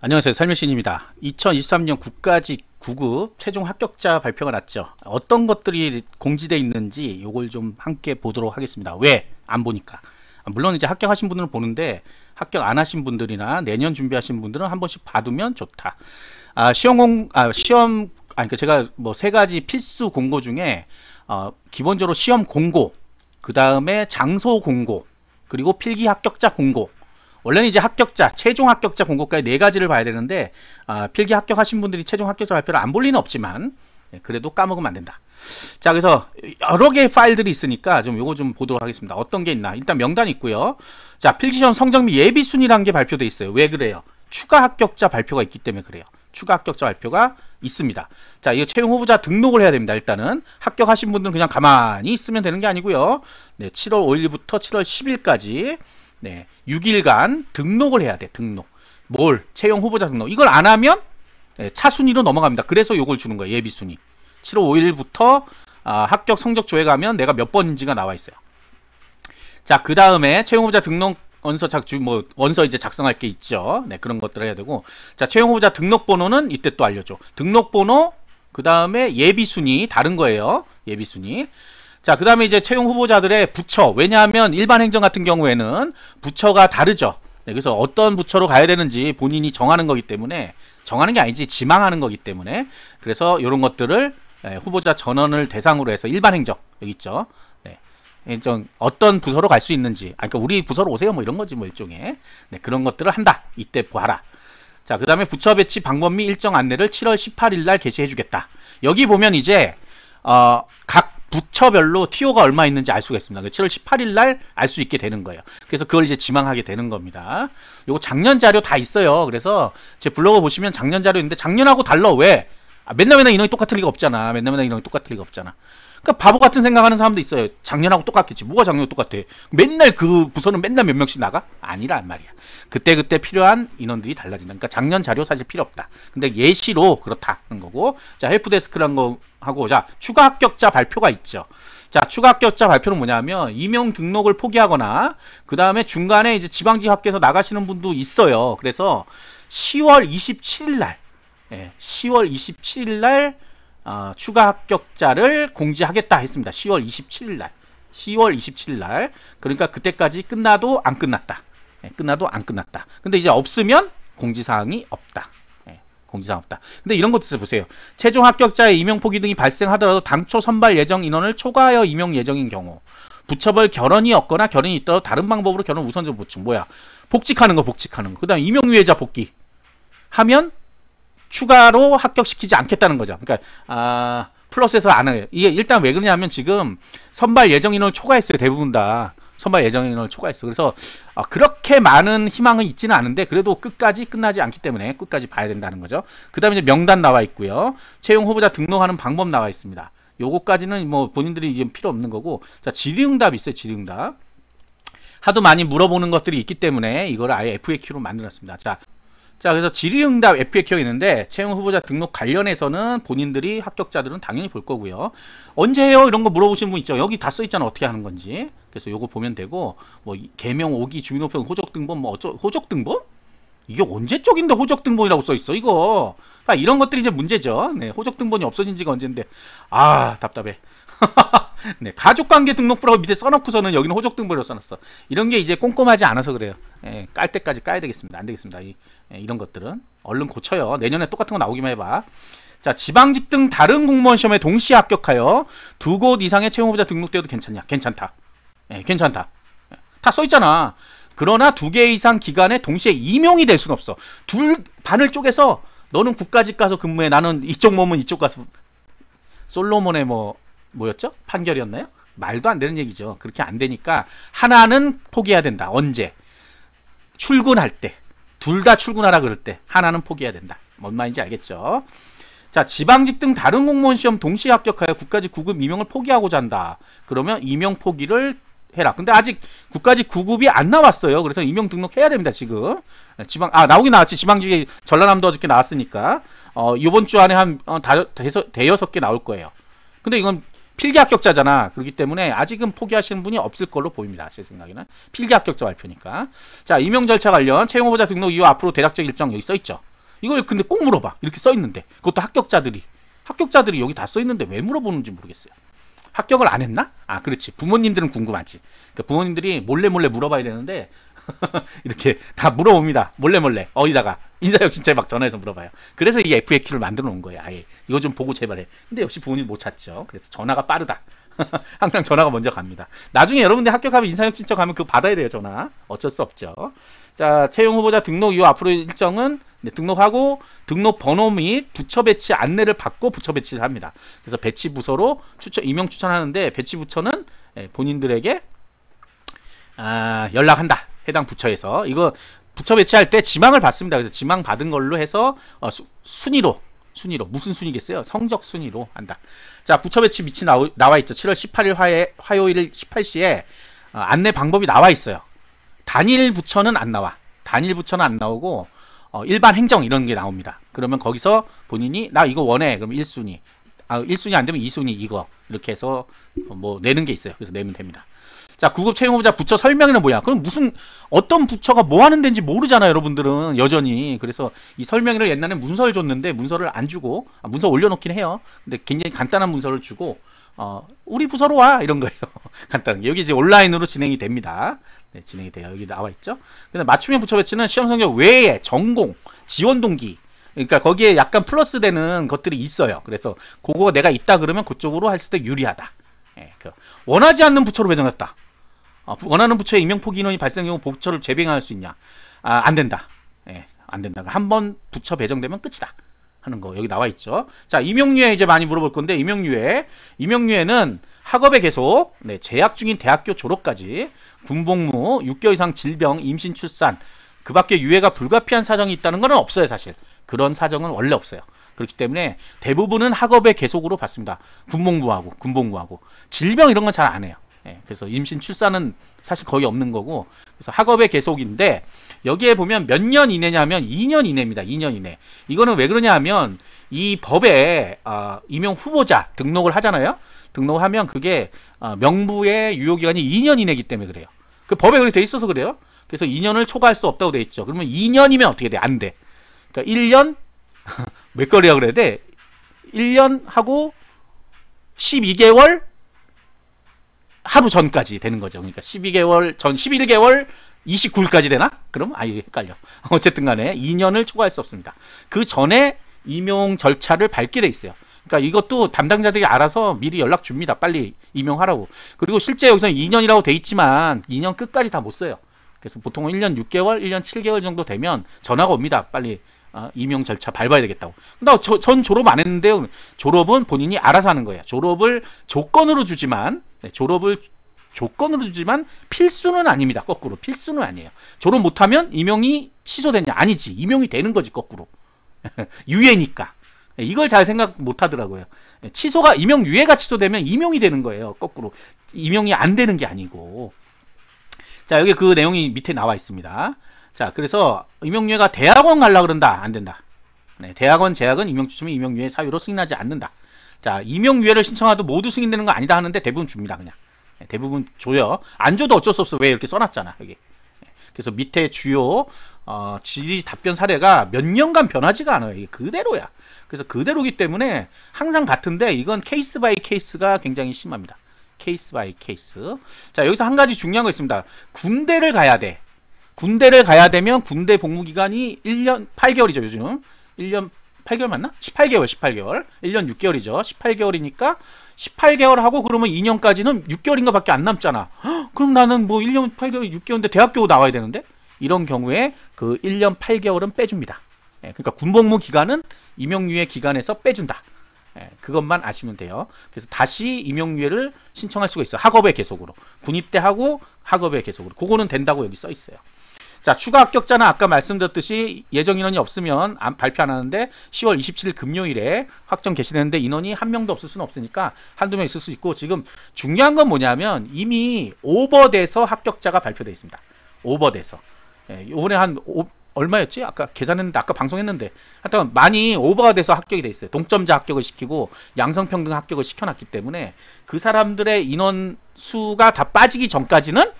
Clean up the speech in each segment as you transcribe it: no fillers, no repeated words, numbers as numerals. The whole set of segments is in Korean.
안녕하세요. 살면신입니다. 2023년 국가직 9급 최종 합격자 발표가 났죠. 어떤 것들이 공지되어 있는지 요걸 좀 함께 보도록 하겠습니다. 왜? 안 보니까. 물론 이제 합격하신 분들은 보는데 합격 안 하신 분들이나 내년 준비하신 분들은 한 번씩 봐두면 좋다. 그러니까 제가 뭐 세 가지 필수 공고 중에 기본적으로 시험 공고, 그 다음에 장소 공고, 그리고 필기 합격자 공고. 원래는 이제 합격자, 최종 합격자 공고까지 네 가지를 봐야 되는데 필기 합격하신 분들이 최종 합격자 발표를 안 볼 리는 없지만 그래도 까먹으면 안 된다. 자, 그래서 여러 개의 파일들이 있으니까 좀 요거 좀 보도록 하겠습니다. 어떤 게 있나. 일단 명단이 있고요. 자, 필기시험 성적 및 예비순위라는 게 발표돼 있어요. 왜 그래요? 추가 합격자 발표가 있기 때문에 그래요. 추가 합격자 발표가 있습니다. 자, 이거 채용 후보자 등록을 해야 됩니다. 일단은 합격하신 분들은 그냥 가만히 있으면 되는 게 아니고요. 네, 7월 5일부터 7월 10일까지 네, 6일간 등록을 해야 돼. 등록. 뭘? 채용 후보자 등록. 이걸 안 하면 차순위로 넘어갑니다. 그래서 요걸 주는 거예요. 예비순위. 7월 5일부터 합격 성적 조회 가면 내가 몇 번인지가 나와 있어요. 자, 그 다음에 채용 후보자 등록 원서 원서 이제 작성할 게 있죠. 네, 그런 것들을 해야 되고. 자, 채용 후보자 등록 번호는 이때 또 알려줘. 등록 번호, 그 다음에 예비순위 다른 거예요. 예비순위. 자, 그 다음에 이제 채용 후보자들의 부처. 왜냐하면 일반 행정 같은 경우에는 부처가 다르죠. 네, 그래서 어떤 부처로 가야 되는지 본인이 정하는 거기 때문에, 정하는 게 아니지 지망하는 거기 때문에, 그래서 이런 것들을 후보자 전원을 대상으로 해서 일반 행정 여기 있죠. 네, 행정 어떤 부서로 갈 수 있는지, 그러니까 우리 부서로 오세요 뭐 이런 거지 뭐 일종의. 네, 그런 것들을 한다. 이때 봐라. 자, 그 다음에 부처 배치 방법 및 일정 안내를 7월 18일 날 게시해 주겠다. 여기 보면 이제 각 부처별로 TO가 얼마 있는지 알 수가 있습니다. 7월 18일 날 알 수 있게 되는 거예요. 그래서 그걸 이제 지망하게 되는 겁니다. 요거 작년 자료 다 있어요. 그래서 제 블로그 보시면 작년 자료 있는데 작년하고 달라. 왜? 맨날 인원이 똑같을 리가 없잖아. 맨날 인원이 똑같을 리가 없잖아. 그러니까 바보 같은 생각하는 사람도 있어요. 작년하고 똑같겠지. 뭐가 작년하고 똑같아? 맨날 그 부서는 맨날 몇 명씩 나가? 아니란 말이야. 그때그때 필요한 인원들이 달라진다. 그러니까 작년 자료 사실 필요 없다. 근데 예시로 그렇다는 거고. 자, 헬프데스크란 거 하고, 자, 추가 합격자 발표가 있죠. 자, 추가 합격자 발표는 뭐냐면 임용 등록을 포기하거나 그 다음에 중간에 이제 지방직 학교에서 나가시는 분도 있어요. 그래서 10월 27일 날, 10월 27일 날 추가 합격자를 공지하겠다 했습니다. 10월 27일 날. 10월 27일 날. 그러니까 그때까지 끝나도 안 끝났다. 끝나도 안 끝났다. 근데 이제 없으면 공지사항이 없다. 공지사항 없다. 근데 이런 것도 보세요. 최종 합격자의 임용 포기 등이 발생하더라도 당초 선발 예정 인원을 초과하여 임용 예정인 경우, 부처별 결혼이 없거나 결혼이 있더라도 다른 방법으로 결혼 우선적 보충. 뭐야? 복직하는 거. 그 다음 임용 유예자 복귀 하면 추가로 합격시키지 않겠다는 거죠. 그러니까 플러스에서 안 해요. 이게 일단 왜 그러냐면 지금 선발 예정 인원을 초과했어요. 대부분 다 선발 예정 인원을 초과했어. 그래서 그렇게 많은 희망은 있지는 않은데 그래도 끝까지 끝나지 않기 때문에 끝까지 봐야 된다는 거죠. 그 다음에 이제 명단 나와 있고요. 채용 후보자 등록하는 방법 나와 있습니다. 요거까지는 뭐 본인들이 이제 필요 없는 거고. 자, 질의응답 있어요. 질의응답. 하도 많이 물어보는 것들이 있기 때문에 이걸 아예 FAQ로 만들었습니다. 자, 그래서 질의응답 FAQ가 있는데 채용 후보자 등록 관련해서는 본인들이 합격자들은 당연히 볼 거고요. 언제 해요? 이런 거 물어보시는 분 있죠. 여기 다 써 있잖아. 어떻게 하는 건지. 그래서 요거 보면 되고, 뭐 개명, 오기, 주민호평, 호적등본, 뭐 호적등본? 이게 언제 쪽인데 호적등본이라고 써 있어 이거. 그러니까 이런 것들이 이제 문제죠. 네, 호적등본이 없어진 지가 언젠데 답답해. 네, 가족관계 등록부라고 밑에 써놓고서는 여기는 호적등본이라고 써놨어. 이런 게 이제 꼼꼼하지 않아서 그래요. 깔 때까지 까야 되겠습니다. 안 되겠습니다. 이런 것들은 얼른 고쳐요. 내년에 똑같은 거 나오기만 해봐. 자, 지방직 등 다른 공무원 시험에 동시에 합격하여 2곳 이상의 채용 후보자 등록되어도 괜찮냐? 괜찮다. 괜찮다. 다 써있잖아. 그러나 2개 이상 기간에 동시에 임용이 될 수는 없어. 반을 쪼개서 너는 국가직 가서 근무해. 나는 이쪽 몸은 이쪽 가서. 솔로몬의 뭐였죠? 판결이었나요? 말도 안 되는 얘기죠. 그렇게 안 되니까 하나는 포기해야 된다. 언제? 출근할 때. 둘 다 출근하라 그럴 때 하나는 포기해야 된다. 뭔 말인지 알겠죠? 자, 지방직 등 다른 공무원 시험 동시에 합격하여 국가직 9급 임용을 포기하고자 한다. 그러면 임용 포기를 해라. 근데 아직 국가직 9급이 안 나왔어요. 그래서 임용 등록해야 됩니다. 지금 나오긴 나왔지. 지방직에 전라남도 어저께 나왔으니까 이번 주 안에 한 대여섯 개 나올 거예요. 근데 이건 필기 합격자잖아. 그렇기 때문에 아직은 포기하시는 분이 없을 걸로 보입니다. 제 생각에는 필기 합격자 발표니까. 자, 임용 절차 관련 채용 후보자 등록 이후 앞으로 대략적 일정 여기 써 있죠. 이걸 근데 꼭 물어봐. 이렇게 써 있는데. 그것도 합격자들이 여기 다 써 있는데 왜 물어보는지 모르겠어요. 합격을 안 했나? 아, 그렇지. 부모님들은 궁금하지. 그러니까 부모님들이 몰래 물어봐야 되는데 이렇게 다 물어봅니다. 몰래 어디다가 인사혁신처에 막 전화해서 물어봐요. 그래서 이 FAQ를 만들어 놓은 거예요. 아예 이거 좀 보고 제발 해. 근데 역시 부모님 못 찾죠. 그래서 전화가 빠르다. 항상 전화가 먼저 갑니다. 나중에 여러분들 합격하면 인사혁신처 가면 그거 받아야 돼요. 전화. 어쩔 수 없죠. 자, 채용 후보자 등록 이후 앞으로 일정은 등록하고 등록 번호 및 부처 배치 안내를 받고 부처 배치를 합니다. 그래서 배치 부서로 임용 추천하는데 배치 부처는 본인들에게 연락한다. 해당 부처에서 이거 부처 배치할 때 지망을 받습니다. 그래서 지망 받은 걸로 해서 순위로 무슨 순위겠어요? 성적 순위로 한다. 자, 부처 배치 밑이 나와 있죠. 7월 18일 화요일 18시에 안내 방법이 나와 있어요. 단일 부처는 안 나와. 단일 부처는 안 나오고 일반 행정 이런 게 나옵니다. 그러면 거기서 본인이 나 이거 원해. 그럼 1순위. 1순위 안 되면 2순위 이거. 이렇게 해서 뭐 내는 게 있어요. 그래서 내면 됩니다. 자, 구급 채용 후보자 부처 설명에는 뭐야? 그럼 어떤 부처가 뭐 하는 데인지 모르잖아요, 여러분들은. 여전히. 그래서 이 설명회를 옛날에 문서를 줬는데 문서를 안 주고 문서 올려놓긴 해요. 근데 굉장히 간단한 문서를 주고 우리 부서로 와 이런 거예요. 간단한 게. 여기 이제 온라인으로 진행이 됩니다. 네, 진행이 돼요. 여기 나와 있죠. 근데 맞춤형 부처 배치는 시험 성적 외에 전공, 지원 동기, 그러니까 거기에 약간 플러스 되는 것들이 있어요. 그래서 그거 내가 있다 그러면 그쪽으로 했을 때 유리하다. 예, 원하지 않는 부처로 배정했다. 원하는 부처에 임용 포기 인원이 발생한 경우 부처를 재배정할 수 있냐? 안 된다. 예, 안 된다. 한번 부처 배정되면 끝이다. 하는 거 여기 나와 있죠. 자, 임용유예 이제 많이 물어볼 건데 임용유예는 학업에 계속 재학 중인 대학교 졸업까지 군복무 6개월 이상 질병 임신 출산 그 밖에 유예가 불가피한 사정이 있다는 건 없어요. 사실 그런 사정은 원래 없어요. 그렇기 때문에 대부분은 학업의 계속으로 받습니다. 군복무하고 질병 이런 건 잘 안 해요. 예, 그래서 임신 출산은 사실 거의 없는 거고 그래서 학업의 계속인데 여기에 보면 몇 년 이내냐면 2년 이내입니다. 2년 이내. 이거는 왜 그러냐 하면 이 법에 임용 후보자 등록을 하잖아요. 등록하면 그게 명부의 유효기간이 2년 이내이기 때문에 그래요. 그 법에 그렇게 돼 있어서 그래요. 그래서 2년을 초과할 수 없다고 돼 있죠. 그러면 2년이면 어떻게 돼? 안 돼. 그러니까 1년 몇 개월이라 그래야 돼? 1년 하고 12개월 하루 전까지 되는 거죠. 그러니까 12개월 전 11개월 29일까지 되나? 그럼 이게 헷갈려. 어쨌든 간에 2년을 초과할 수 없습니다. 그 전에 임용 절차를 밟게 돼 있어요. 그러니까 이것도 담당자들이 알아서 미리 연락 줍니다. 빨리 임용하라고. 그리고 실제 여기서는 2년이라고 돼 있지만 2년 끝까지 다 못 써요. 그래서 보통은 1년 6개월, 1년 7개월 정도 되면 전화가 옵니다. 빨리 임용 절차 밟아야 되겠다고. 전 졸업 안 했는데요. 졸업은 본인이 알아서 하는 거예요. 졸업을 조건으로 주지만 필수는 아닙니다. 거꾸로 필수는 아니에요. 졸업 못하면 임용이 취소됐냐? 아니지. 임용이 되는 거지 거꾸로. 유예니까. 이걸 잘 생각 못 하더라고요. 임용 유예가 취소되면 임용이 되는 거예요. 거꾸로. 임용이 안 되는 게 아니고. 자, 여기 그 내용이 밑에 나와 있습니다. 자, 그래서 임용유예가 대학원 가려고 그런다. 안 된다. 네, 대학원 재학은 임용추첨이 임용유예 사유로 승인하지 않는다. 자, 임용유예를 신청해도 모두 승인되는 거 아니다 하는데 대부분 줍니다. 그냥. 네, 대부분 줘요. 안 줘도 어쩔 수 없어. 왜 이렇게 써놨잖아. 여기. 네, 그래서 밑에 주요 질의 답변 사례가 몇 년간 변하지가 않아요. 이게 그대로야. 그래서 그대로기 때문에 항상 같은데 이건 케이스 바이 케이스가 굉장히 심합니다. 케이스 바이 케이스. 자, 여기서 한 가지 중요한 거 있습니다. 군대를 가야 돼. 군대를 가야 되면 군대 복무 기간이 1년 8개월이죠, 요즘. 1년 8개월 맞나? 18개월. 1년 6개월이죠. 18개월이니까 18개월 하고 그러면 2년까지는 6개월인가 밖에 안 남잖아. 헉, 그럼 나는 뭐 1년 8개월, 6개월인데 대학교 나와야 되는데? 이런 경우에 그 1년 8개월은 빼줍니다. 예, 그러니까 군복무 기간은 임용유예 기간에서 빼준다. 예, 그것만 아시면 돼요. 그래서 다시 임용유예를 신청할 수가 있어요. 학업의 계속으로. 군입대하고 학업의 계속으로. 그거는 된다고 여기 써 있어요. 자, 추가 합격자는 아까 말씀드렸듯이 예정 인원이 없으면 발표 안 하는데 10월 27일 금요일에 확정 개시되는데 인원이 한 명도 없을 수는 없으니까 한두 명 있을 수 있고 지금 중요한 건 뭐냐면 이미 오버돼서 합격자가 발표되어 있습니다. 오버돼서. 예, 요번에 얼마였지? 아까 계산했는데 아까 방송했는데 하여튼 많이 오버가 돼서 합격이 돼 있어요. 동점자 합격을 시키고 양성평등 합격을 시켜놨기 때문에 그 사람들의 인원 수가 다 빠지기 전까지는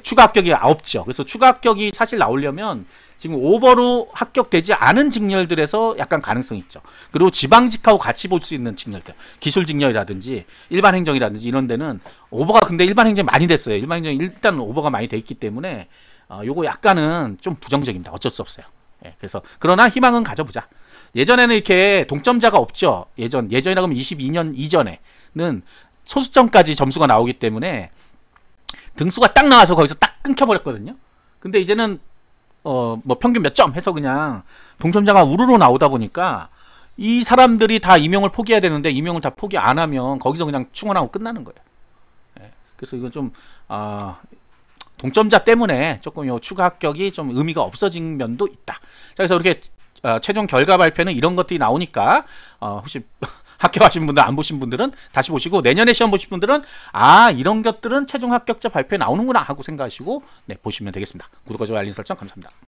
추가 합격이 없죠. 그래서 추가 합격이 사실 나오려면 지금 오버로 합격되지 않은 직렬들에서 약간 가능성이 있죠. 그리고 지방직하고 같이 볼 수 있는 직렬들, 기술 직렬이라든지 일반 행정이라든지 이런 데는 오버가 근데 일반 행정이 많이 됐어요. 일반 행정이 일단 오버가 많이 돼 있기 때문에 요거 약간은 좀 부정적입니다. 어쩔 수 없어요. 그래서 그러나 희망은 가져보자. 예전에는 이렇게 동점자가 없죠. 예전이라고 하면 22년 이전에는 소수점까지 점수가 나오기 때문에 등수가 딱 나와서 거기서 딱 끊겨버렸거든요. 근데 이제는 뭐 평균 몇 점 해서 그냥 동점자가 우르르 나오다 보니까 이 사람들이 다 임용을 포기해야 되는데 임용을 다 포기 안 하면 거기서 그냥 충원하고 끝나는 거예요. 그래서 이건 좀 동점자 때문에 조금 요 추가 합격이 좀 의미가 없어진 면도 있다. 자, 그래서 이렇게 최종 결과 발표는 이런 것들이 나오니까 혹시 합격하신 분들 안 보신 분들은 다시 보시고 내년에 시험 보실 분들은 이런 것들은 최종 합격자 발표에 나오는구나 하고 생각하시고 보시면 되겠습니다. 구독과 좋아요 알림 설정 감사합니다.